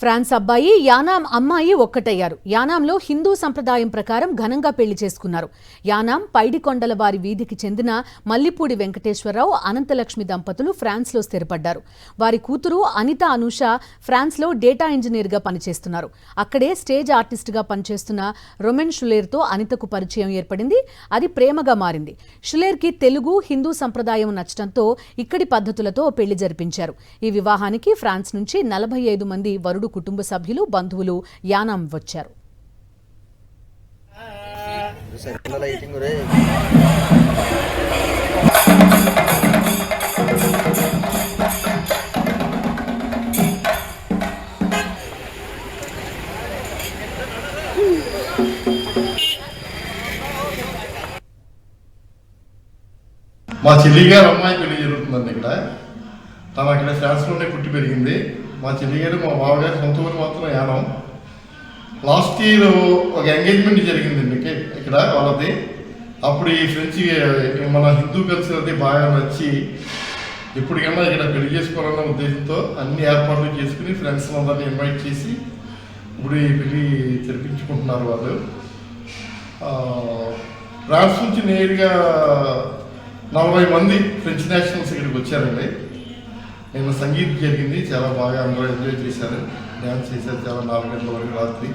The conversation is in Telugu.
ఫ్రాన్స్ అబ్బాయి యానాం అమ్మాయి ఒక్కటయ్యారు. యానాంలో హిందూ సంప్రదాయం ప్రకారం ఘనంగా పెళ్లి చేసుకున్నారు. యానాం పైడికొండల వారి వీధికి చెందిన మల్లిపూడి వెంకటేశ్వరరావు, అనంతలక్ష్మి దంపతులు ఫ్రాన్స్లో స్థిరపడ్డారు. వారి కూతురు అనిత అనూష ఫ్రాన్స్లో డేటా ఇంజనీర్గా పనిచేస్తున్నారు. అక్కడే స్టేజ్ ఆర్టిస్ట్గా పనిచేస్తున్న రొమెన్ షులేర్తో అనితకు పరిచయం ఏర్పడింది. అది ప్రేమగా మారింది. షులేర్కి తెలుగు, హిందూ సంప్రదాయం నచ్చడంతో ఇక్కడి పద్ధతులతో పెళ్లి జరిపించారు. ఈ వివాహానికి ఫ్రాన్స్ నుంచి 45 మంది వరుడు కుటుంబ సభ్యులు, బంధువులు యానాం వచ్చారు. మా చెల్లిగారు అమ్మాయి పెళ్లి జరుగుతుందండి. తను అక్కడ ఫ్రాన్స్లోనే పుట్టి పెరిగింది. మా చెల్లిగారు మా బావగారు సొంత ఊరు మాత్రం యానం. లాస్ట్ ఇయర్ ఒక ఎంగేజ్మెంట్ జరిగిందండి ఇక్కడ వాళ్ళది. అప్పుడు ఈ ఫ్రెంచ్ మన హిందూ కల్చర్ అది బాగా నచ్చి ఎప్పటికైనా ఇక్కడ పెళ్లి చేసుకోవాలన్న ఉద్దేశంతో అన్ని ఏర్పాట్లు చేసుకుని ఫ్రెండ్స్ అందరినీ ఇన్వైట్ చేసి ఇప్పుడు ఈ పెళ్లి జరిపించుకుంటున్నారు వాళ్ళు. ఫ్రాన్స్ నుంచి నేరుగా 40 మంది ఫ్రెంచ్ నేషనల్స్ ఇక్కడికి వచ్చారండి. నేను సంగీతం జరిగింది, చాలా బాగా అందరూ ఎంజాయ్ చేశారు, డ్యాన్స్ చేశారు చాలా 4 గంటల వరకు రాత్రి.